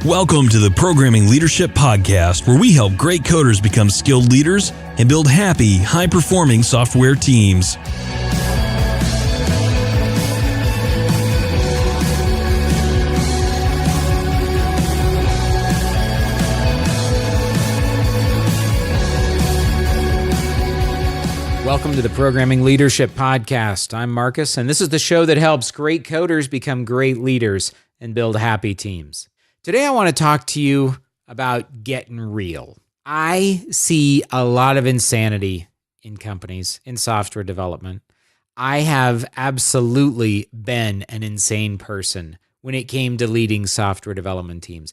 Welcome to the Programming Leadership Podcast, where we help great coders become skilled leaders and build happy, high-performing software teams. Welcome to the Programming Leadership Podcast. I'm Marcus, and this is the show that helps great coders become great leaders and build happy teams. Today, I want to talk to you about getting real. I see a lot of insanity in companies, in software development. I have absolutely been an insane person when it came to leading software development teams.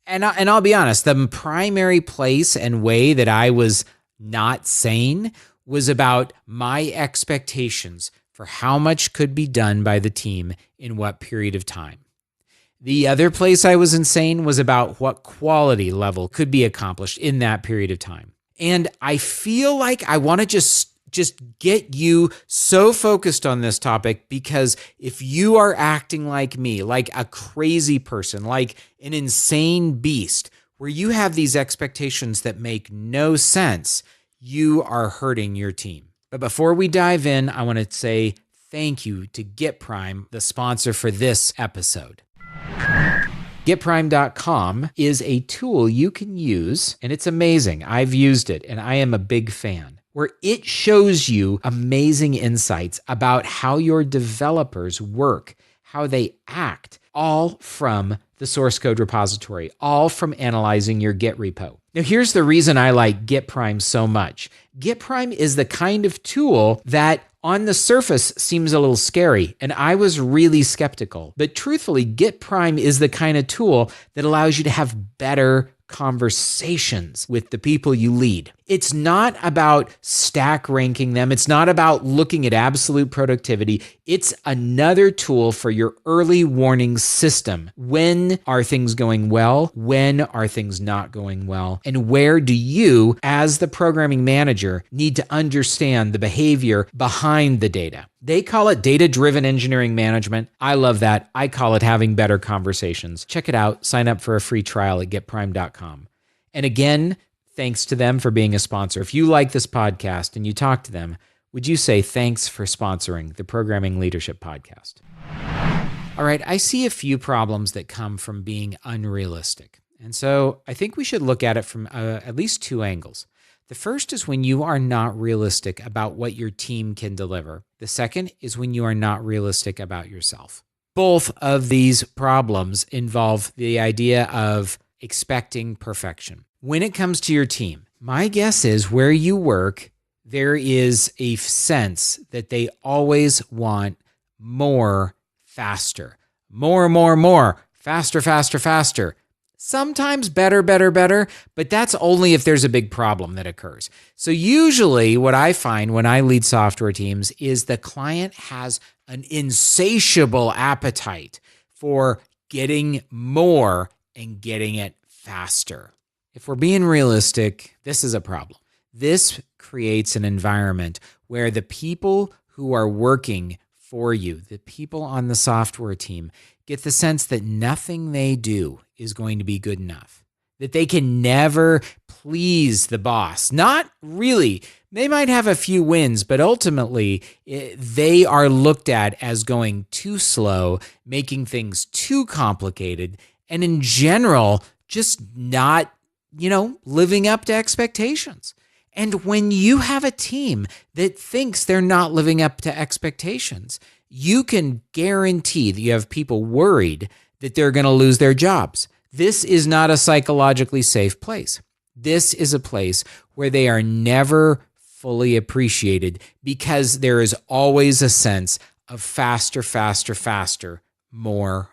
And I'll be honest, the primary place and way that I was not sane was about my expectations for how much could be done by the team in what period of time. The other place I was insane was about what quality level could be accomplished in that period of time. And I feel like I want to just get you so focused on this topic, because if you are acting like me, like a crazy person, like an insane beast, where you have these expectations that make no sense, you are hurting your team. But before we dive in, I want to say thank you to GetPrime, the sponsor for this episode. GetPrime.com is a tool you can use, and it's amazing. I've used it, and I am a big fan, where it shows you amazing insights about how your developers work, how they act, all from the source code repository, all from analyzing your Git repo. Now, here's the reason I like GitPrime so much. GitPrime is the kind of tool that on the surface seems a little scary, and I was really skeptical. But truthfully, GitPrime is the kind of tool that allows you to have better conversations with the people you lead. It's not about stack ranking them. It's not about looking at absolute productivity. It's another tool for your early warning system. When are things going well? When are things not going well? And where do you, as the programming manager, need to understand the behavior behind the data? They call it data-driven engineering management. I love that. I call it having better conversations. Check it out. Sign up for a free trial at getprime.com. And again, thanks to them for being a sponsor. If you like this podcast and you talk to them, would you say thanks for sponsoring the Programming Leadership Podcast? All right, I see a few problems that come from being unrealistic. And so I think we should look at it from at least two angles. The first is when you are not realistic about what your team can deliver. The second is when you are not realistic about yourself. Both of these problems involve the idea of expecting perfection. When it comes to your team, my guess is where you work, there is a sense that they always want more, faster. More, faster, faster, faster. Sometimes better, but that's only if there's a big problem that occurs. So usually what I find when I lead software teams is the client has an insatiable appetite for getting more and getting it faster. If we're being realistic, this is a problem. This creates an environment where the people who are working for you, the people on the software team, get the sense that nothing they do is going to be good enough, that they can never please the boss. Not really. They might have a few wins, but ultimately they are looked at as going too slow, making things too complicated, and in general, just not, living up to expectations. And when you have a team that thinks they're not living up to expectations, you can guarantee that you have people worried that they're going to lose their jobs. This is not a psychologically safe place. This is a place where they are never fully appreciated because there is always a sense of faster, more.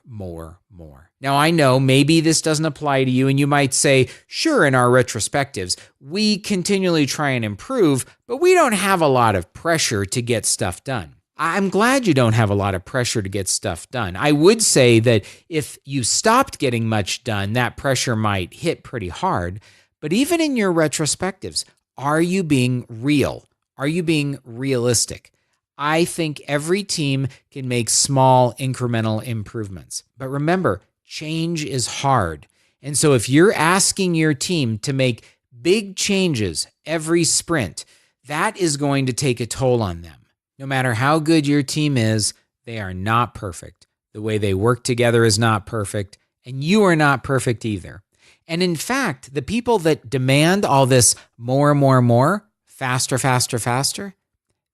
Now, I know maybe this doesn't apply to you, and you might say, sure, in our retrospectives, we continually try and improve, but we don't have a lot of pressure to get stuff done. I'm glad you don't have a lot of pressure to get stuff done. I would say that if you stopped getting much done, that pressure might hit pretty hard. But even in your retrospectives, are you being real? Are you being realistic? I think every team can make small incremental improvements. But remember, change is hard. And so if you're asking your team to make big changes every sprint, that is going to take a toll on them. No matter how good your team is, they are not perfect. The way they work together is not perfect, and you are not perfect either. And in fact, the people that demand all this more and more and more, faster, faster, faster,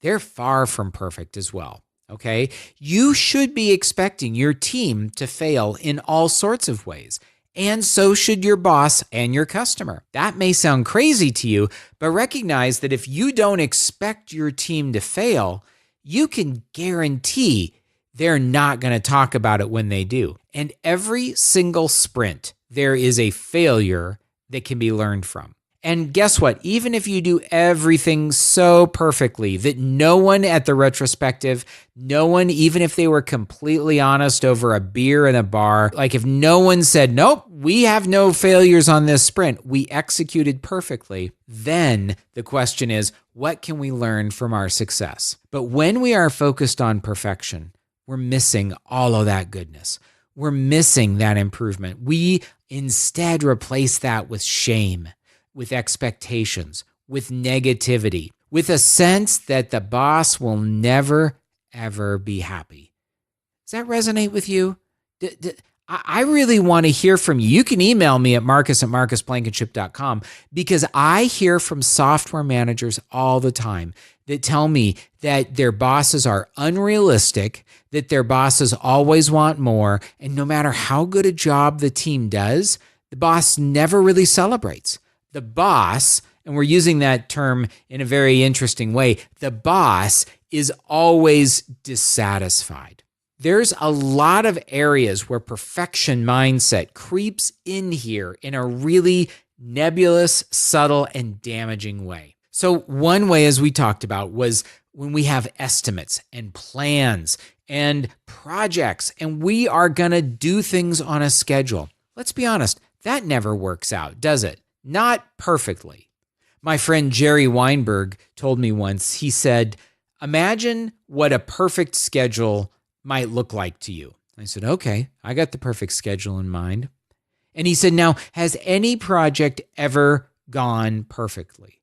they're far from perfect as well, okay? You should be expecting your team to fail in all sorts of ways, and so should your boss and your customer. That may sound crazy to you, but recognize that if you don't expect your team to fail, you can guarantee they're not going to talk about it when they do. And every single sprint, there is a failure that can be learned from. And guess what? Even if you do everything so perfectly that no one at the retrospective, no one, even if they were completely honest over a beer in a bar, like if no one said, nope, we have no failures on this sprint, we executed perfectly, then the question is, what can we learn from our success? But when we are focused on perfection, we're missing all of that goodness. We're missing that improvement. We instead replace that with shame, with expectations, with negativity, with a sense that the boss will never, ever be happy. Does that resonate with you? I really want to hear from you. You can email me at marcus@marcusblankenship.com because I hear from software managers all the time that tell me that their bosses are unrealistic, that their bosses always want more, and no matter how good a job the team does, the boss never really celebrates. The boss, and we're using that term in a very interesting way, the boss is always dissatisfied. There's a lot of areas where perfection mindset creeps in here in a really nebulous, subtle, and damaging way. So one way, as we talked about, was when we have estimates and plans and projects, and we are going to do things on a schedule. Let's be honest, that never works out, does it? Not perfectly. My friend Jerry Weinberg told me once, he said, imagine what a perfect schedule might look like to you. I said, okay, I got the perfect schedule in mind. And he said, now, has any project ever gone perfectly?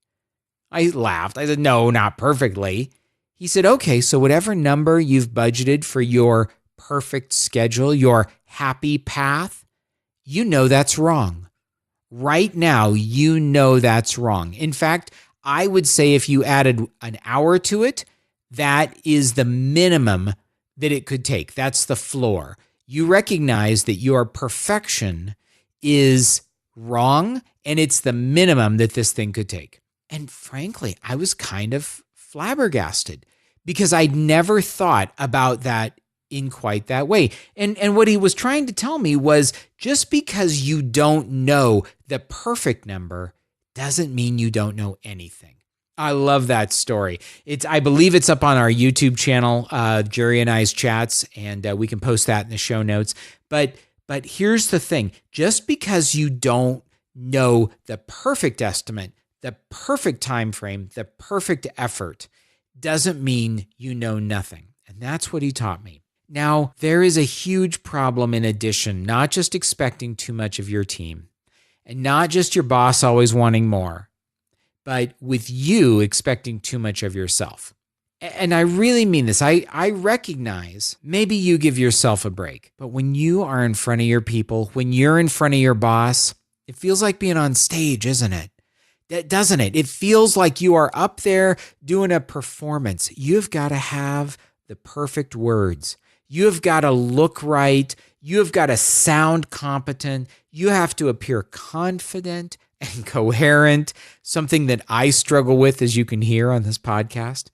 I laughed. I said, no, not perfectly. He said, okay, so whatever number you've budgeted for your perfect schedule, your happy path, you know that's wrong. Right now, you know that's wrong. In fact, I would say if you added an hour to it, that is the minimum that it could take. That's the floor. You recognize that your perfection is wrong, and it's the minimum that this thing could take. And frankly, I was kind of flabbergasted because I'd never thought about that in quite that way. And what he was trying to tell me was just because you don't know the perfect number doesn't mean you don't know anything. I love that story. I believe it's up on our YouTube channel, Jerry and I's chats, and we can post that in the show notes. But here's the thing. Just because you don't know the perfect estimate, the perfect time frame, the perfect effort, doesn't mean you know nothing. And that's what he taught me. Now, there is a huge problem in addition, not just expecting too much of your team, and not just your boss always wanting more, but with you expecting too much of yourself. And I really mean this. I recognize maybe you give yourself a break, but when you are in front of your people, when you're in front of your boss, it feels like being on stage, isn't it? Doesn't it? It feels like you are up there doing a performance. You've got to have the perfect words. You have got to look right. You have got to sound competent. You have to appear confident and coherent, something that I struggle with, as you can hear on this podcast.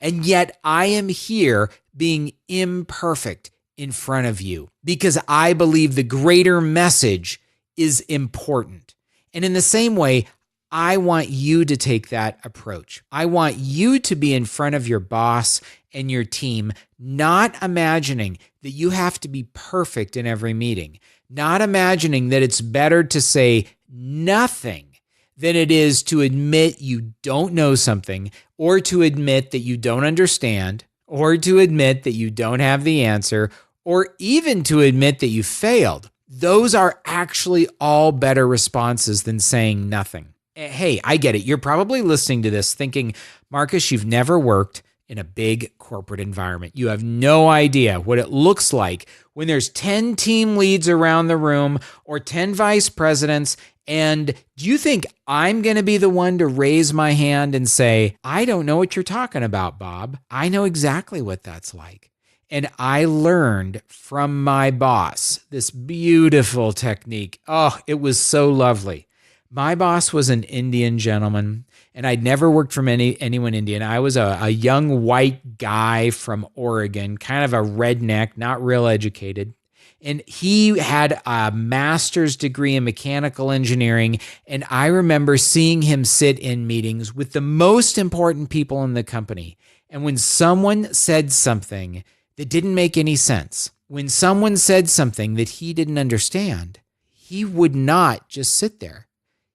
And yet I am here being imperfect in front of you because I believe the greater message is important. And in the same way, I want you to take that approach. I want you to be in front of your boss and your team, not imagining that you have to be perfect in every meeting, not imagining that it's better to say nothing than it is to admit you don't know something, or to admit that you don't understand, or to admit that you don't have the answer, or even to admit that you failed. Those are actually all better responses than saying nothing. Hey, I get it. You're probably listening to this thinking, Marcus, you've never worked in a big corporate environment. You have no idea what it looks like when there's 10 team leads around the room or 10 vice presidents. And do you think I'm going to be the one to raise my hand and say, I don't know what you're talking about, Bob? I know exactly what that's like. And I learned from my boss this beautiful technique. Oh, it was so lovely. My boss was an Indian gentleman, and I'd never worked for anyone Indian. I was a young white guy from Oregon, kind of a redneck, not real educated. And he had a master's degree in mechanical engineering. And I remember seeing him sit in meetings with the most important people in the company. And when someone said something that didn't make any sense, when someone said something that he didn't understand, he would not just sit there.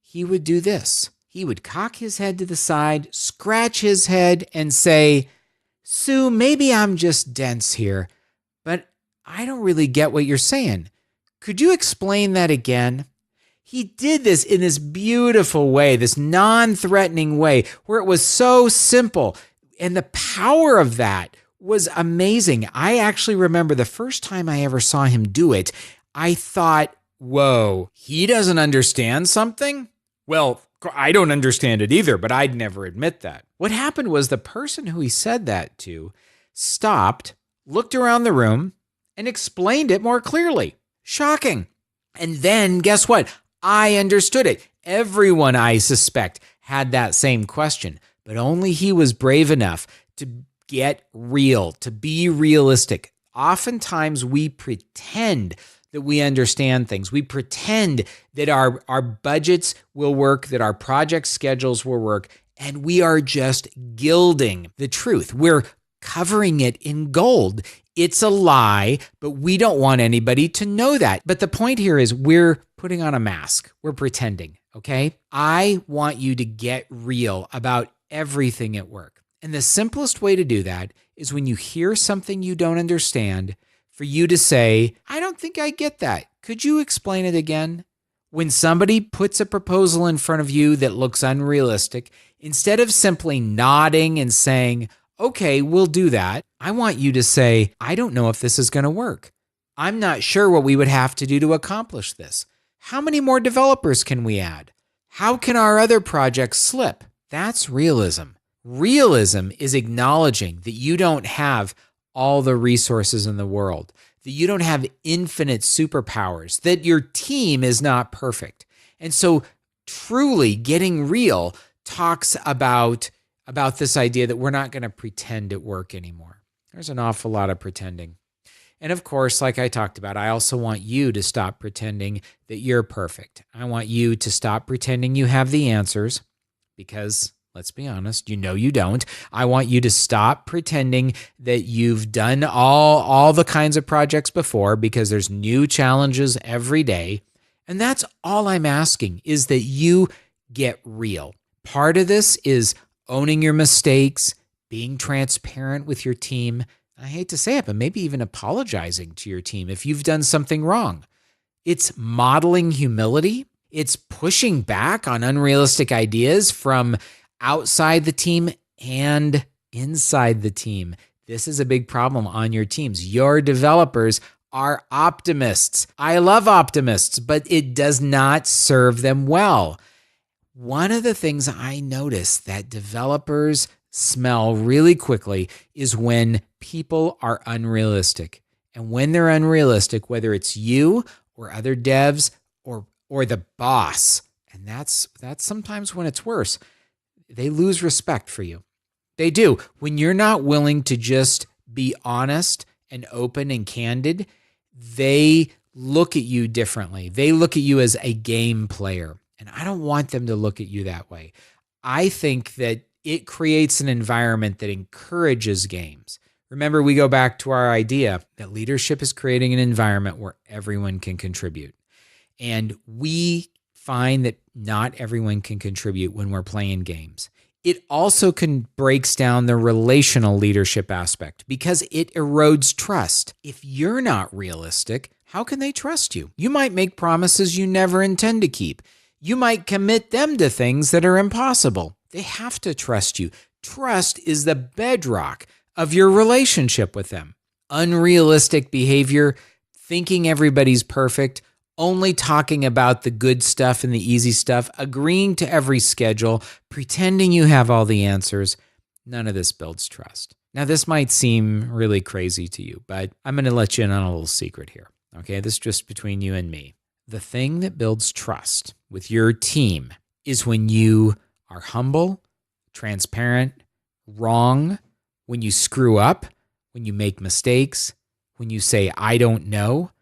He would do this. He would cock his head to the side, scratch his head, and say, Sue, maybe I'm just dense here, but I don't really get what you're saying. Could you explain that again? He did this in this beautiful way, this non-threatening way, where it was so simple. And the power of that was amazing. I actually remember the first time I ever saw him do it, I thought, whoa, he doesn't understand something? Well, I don't understand it either, but I'd never admit that. What happened was the person who he said that to stopped, looked around the room, and explained it more clearly. Shocking. And then guess what? I understood it. Everyone, I suspect, had that same question, but only he was brave enough to get real, to be realistic. Oftentimes we pretend that we understand things. We pretend that our budgets will work, that our project schedules will work, and we are just gilding the truth. We're covering it in gold. It's a lie, but we don't want anybody to know that. But the point here is we're putting on a mask. We're pretending, okay? I want you to get real about everything at work. And the simplest way to do that is when you hear something you don't understand, for you to say, I don't think I get that. Could you explain it again? When somebody puts a proposal in front of you that looks unrealistic, instead of simply nodding and saying, okay, we'll do that, I want you to say, I don't know if this is going to work. I'm not sure what we would have to do to accomplish this. How many more developers can we add? How can our other projects slip? That's realism. Realism is acknowledging that you don't have all the resources in the world, that you don't have infinite superpowers, that your team is not perfect. And so truly getting real talks about this idea that we're not going to pretend at work anymore. There's an awful lot of pretending. And of course, like I talked about, I also want you to stop pretending that you're perfect. I want you to stop pretending you have the answers because, let's be honest, you know you don't. I want you to stop pretending that you've done all the kinds of projects before because there's new challenges every day. And that's all I'm asking is that you get real. Part of this is owning your mistakes, being transparent with your team. I hate to say it, but maybe even apologizing to your team if you've done something wrong. It's modeling humility. It's pushing back on unrealistic ideas from outside the team and inside the team. This is a big problem on your teams. Your developers are optimists. I love optimists, but it does not serve them well. One of the things I notice that developers smell really quickly is when people are unrealistic. And when they're unrealistic, whether it's you or other devs or the boss, and that's sometimes when it's worse, they lose respect for you. They do. When you're not willing to just be honest and open and candid, they look at you differently. They look at you as a game player. And I don't want them to look at you that way. I think that it creates an environment that encourages games. Remember, we go back to our idea that leadership is creating an environment where everyone can contribute. And we find that not everyone can contribute when we're playing games. It also breaks down the relational leadership aspect because it erodes trust. If you're not realistic, How can they trust you? You might make promises you never intend to keep. You might commit them to things that are impossible. They have to trust you. Trust is the bedrock of your relationship with them. Unrealistic behavior, thinking everybody's perfect, only talking about the good stuff and the easy stuff, agreeing to every schedule, pretending you have all the answers. None of this builds trust. Now, this might seem really crazy to you, but I'm going to let you in on a little secret here. Okay, this is just between you and me. The thing that builds trust with your team is when you are humble, transparent, wrong, when you screw up, when you make mistakes, when you say, I don't know,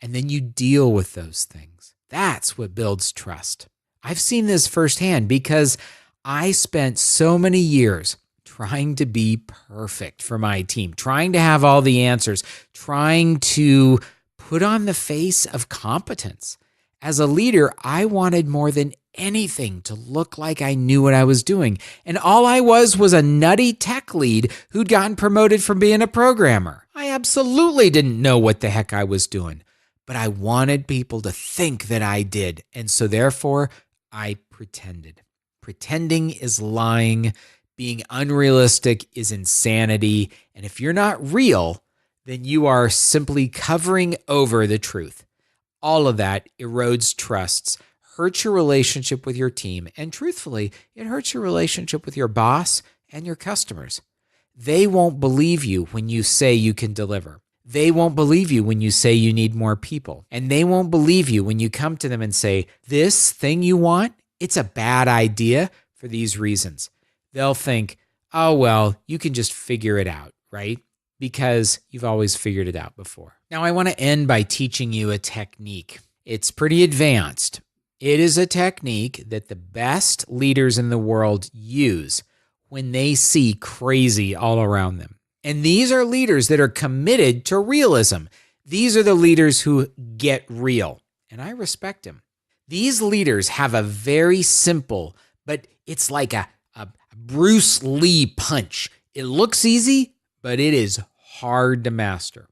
and then you deal with those things. That's what builds trust. I've seen this firsthand because I spent so many years trying to be perfect for my team, trying to have all the answers, trying to put on the face of competence. As a leader, I wanted more than anything to look like I knew what I was doing. And all I was a nutty tech lead who'd gotten promoted from being a programmer. I absolutely didn't know what the heck I was doing, but I wanted people to think that I did. And so therefore, I pretended. Pretending is lying. Being unrealistic is insanity. And if you're not real, then you are simply covering over the truth. All of that erodes trusts, hurts your relationship with your team, and truthfully, it hurts your relationship with your boss and your customers. They won't believe you when you say you can deliver. They won't believe you when you say you need more people. And they won't believe you when you come to them and say, this thing you want, it's a bad idea for these reasons. They'll think, oh, well, you can just figure it out, right? Because you've always figured it out before. Now, I want to end by teaching you a technique. It's pretty advanced. It is a technique that the best leaders in the world use when they see crazy all around them. And these are leaders that are committed to realism. These are the leaders who get real, and I respect them. These leaders have a very simple, but it's like a Bruce Lee punch. It looks easy, but it is hard to master.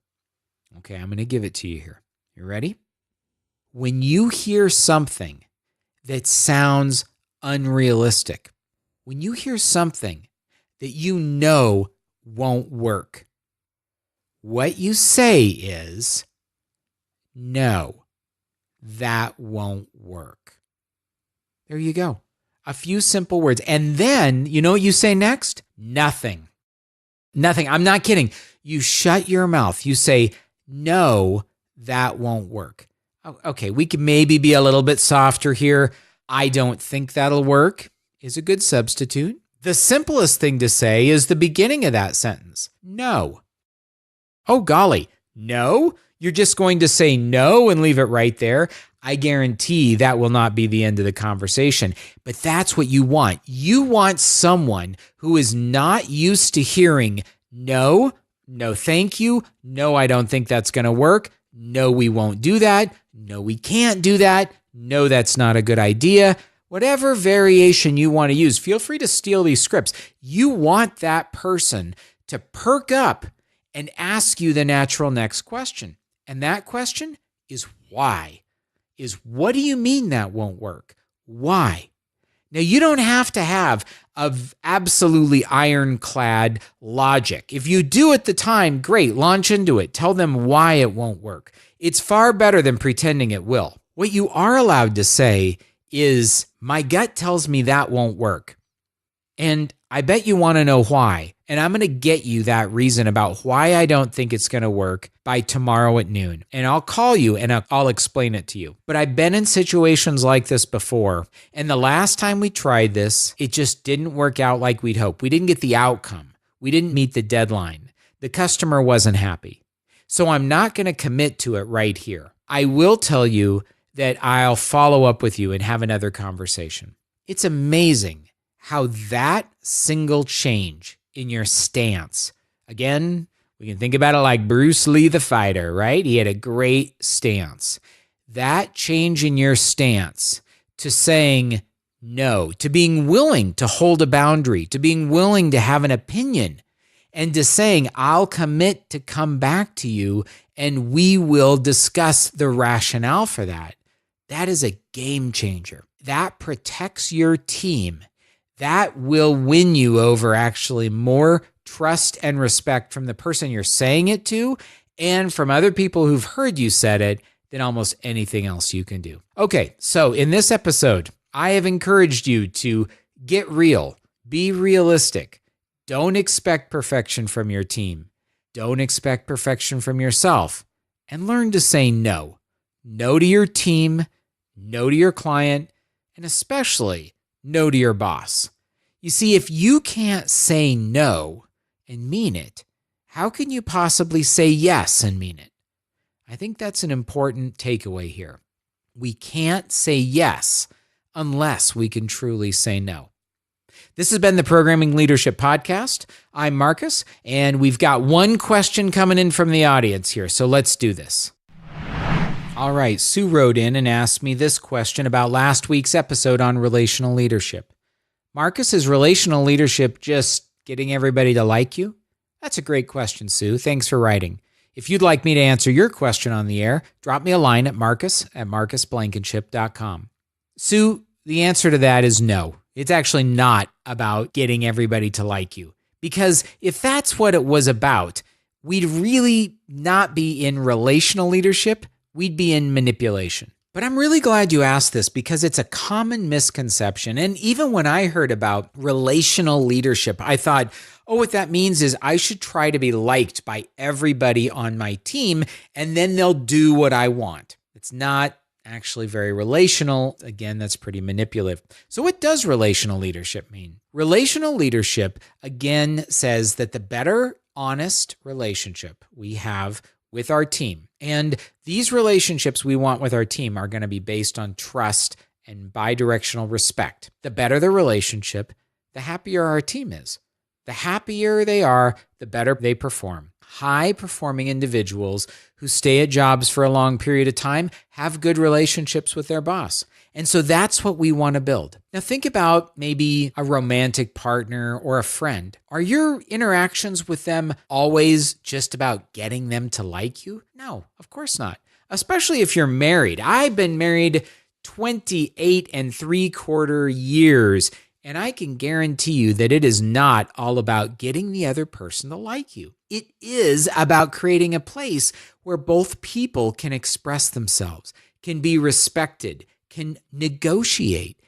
Okay, I'm going to give it to you here. You ready? When you hear something that sounds unrealistic, when you hear something that you know won't work, what you say is, no, that won't work. There you go. A few simple words. And then, you know what you say next? Nothing. Nothing. I'm not kidding. You shut your mouth. You say, no, that won't work. Okay, we can maybe be a little bit softer here. I don't think that'll work is a good substitute. The simplest thing to say is the beginning of that sentence. No. Oh, golly. No? You're just going to say no and leave it right there? I guarantee that will not be the end of the conversation. But that's what you want. You want someone who is not used to hearing no, no thank you, no I don't think that's going to work, no we won't do that, no we can't do that, no that's not a good idea. Whatever variation you want to use, feel free to steal these scripts. You want that person to perk up and ask you the natural next question. And that question is why? Is what do you mean that won't work? Why? Now, you don't have to have absolutely ironclad logic. If you do at the time, great, launch into it. Tell them why it won't work. It's far better than pretending it will. What you are allowed to say is, my gut tells me that won't work. And I bet you want to know why. And I'm going to get you that reason about why I don't think it's going to work by tomorrow at noon. And I'll call you and I'll explain it to you. But I've been in situations like this before. And the last time we tried this, it just didn't work out like we'd hoped. We didn't get the outcome. We didn't meet the deadline. The customer wasn't happy. So I'm not going to commit to it right here. I will tell you that I'll follow up with you and have another conversation. It's amazing how that single change in your stance, again, we can think about it like Bruce Lee the fighter, right? He had a great stance. That change in your stance to saying no, to being willing to hold a boundary, to being willing to have an opinion and to saying, I'll commit to come back to you and we will discuss the rationale for that. That is a game changer. That protects your team. That will win you over actually more trust and respect from the person you're saying it to and from other people who've heard you said it than almost anything else you can do. Okay, so in this episode, I have encouraged you to get real, be realistic. Don't expect perfection from your team. Don't expect perfection from yourself. And learn to say no. No to your team, no to your client, and especially no to your boss. You see, if you can't say no and mean it, how can you possibly say yes and mean it? I think that's an important takeaway here. We can't say yes unless we can truly say no. This has been the Programming Leadership Podcast. I'm Marcus, and we've got one question coming in from the audience here, so let's do this. All right, Sue wrote in and asked me this question about last week's episode on relational leadership. Marcus, is relational leadership just getting everybody to like you? That's a great question, Sue. Thanks for writing. If you'd like me to answer your question on the air, drop me a line at marcus@marcusblankenship.com. Sue, the answer to that is no. It's actually not about getting everybody to like you. Because if that's what it was about, we'd really not be in relational leadership. We'd be in manipulation. But I'm really glad you asked this because it's a common misconception. And even when I heard about relational leadership, I thought, what that means is I should try to be liked by everybody on my team, and then they'll do what I want. It's not actually very relational. Again, that's pretty manipulative. So what does relational leadership mean? Relational leadership, again, says that the better, honest relationship we have with our team, and these relationships we want with our team are going to be based on trust and bidirectional respect. The better the relationship, the happier our team is. The happier they are, the better they perform. High-performing individuals who stay at jobs for a long period of time have good relationships with their boss. And so that's what we want to build. Now think about maybe a romantic partner or a friend. Are your interactions with them always just about getting them to like you? No, of course not. Especially if you're married. I've been married 28 3/4 years. And I can guarantee you that it is not all about getting the other person to like you. It is about creating a place where both people can express themselves, can be respected, can negotiate,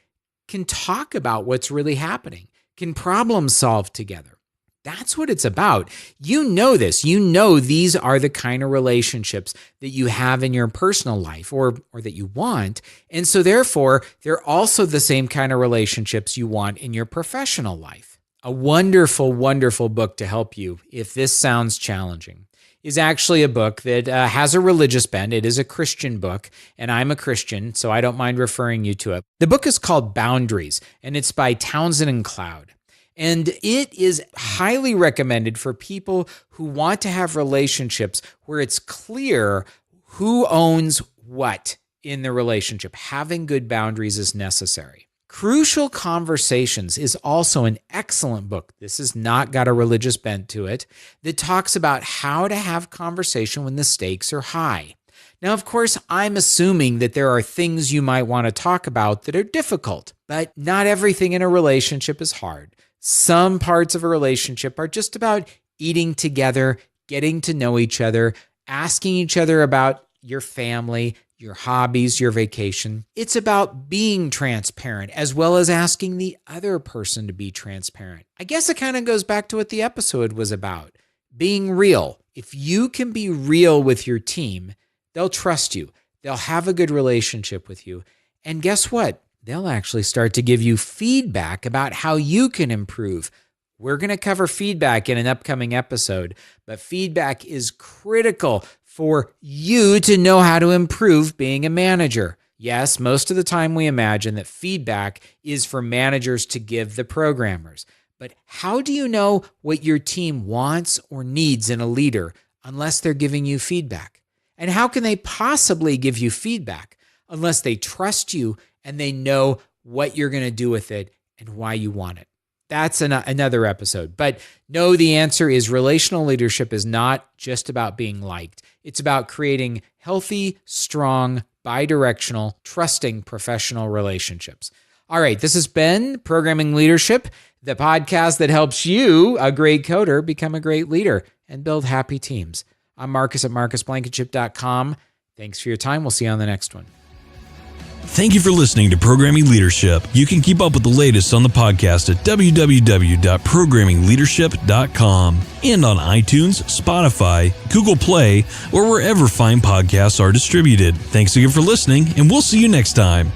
can talk about what's really happening, can problem solve together. That's what it's about. You know this. You know these are the kind of relationships that you have in your personal life or that you want. And so therefore, they're also the same kind of relationships you want in your professional life. A wonderful, wonderful book to help you if this sounds challenging is actually a book that has a religious bent. It is a Christian book, and I'm a Christian, so I don't mind referring you to it. The book is called Boundaries, and it's by Townsend and Cloud. And it is highly recommended for people who want to have relationships where it's clear who owns what in the relationship. Having good boundaries is necessary. Crucial Conversations is also an excellent book. This has not got a religious bent to it that talks about how to have conversation when the stakes are high. Now, of course, I'm assuming that there are things you might want to talk about that are difficult, but not everything in a relationship is hard. Some parts of a relationship are just about eating together, getting to know each other, asking each other about your family, your hobbies, your vacation. It's about being transparent as well as asking the other person to be transparent. I guess it kind of goes back to what the episode was about, being real. If you can be real with your team, they'll trust you. They'll have a good relationship with you. And guess what? They'll actually start to give you feedback about how you can improve. We're going to cover feedback in an upcoming episode, but feedback is critical for you to know how to improve being a manager. Yes, most of the time we imagine that feedback is for managers to give the programmers. But how do you know what your team wants or needs in a leader unless they're giving you feedback? And how can they possibly give you feedback unless they trust you and they know what you're going to do with it and why you want it? That's another episode. But no, the answer is relational leadership is not just about being liked. It's about creating healthy, strong, bidirectional, trusting professional relationships. All right, this has been Programming Leadership, the podcast that helps you, a great coder, become a great leader and build happy teams. I'm Marcus at marcusblankenship.com. Thanks for your time. We'll see you on the next one. Thank you for listening to Programming Leadership. You can keep up with the latest on the podcast at www.programmingleadership.com and on iTunes, Spotify, Google Play, or wherever fine podcasts are distributed. Thanks again for listening, and we'll see you next time.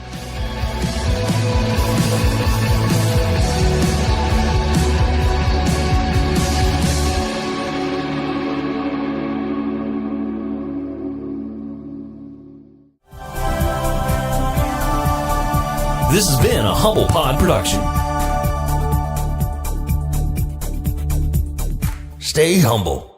This has been a Humble Pod production. Stay humble.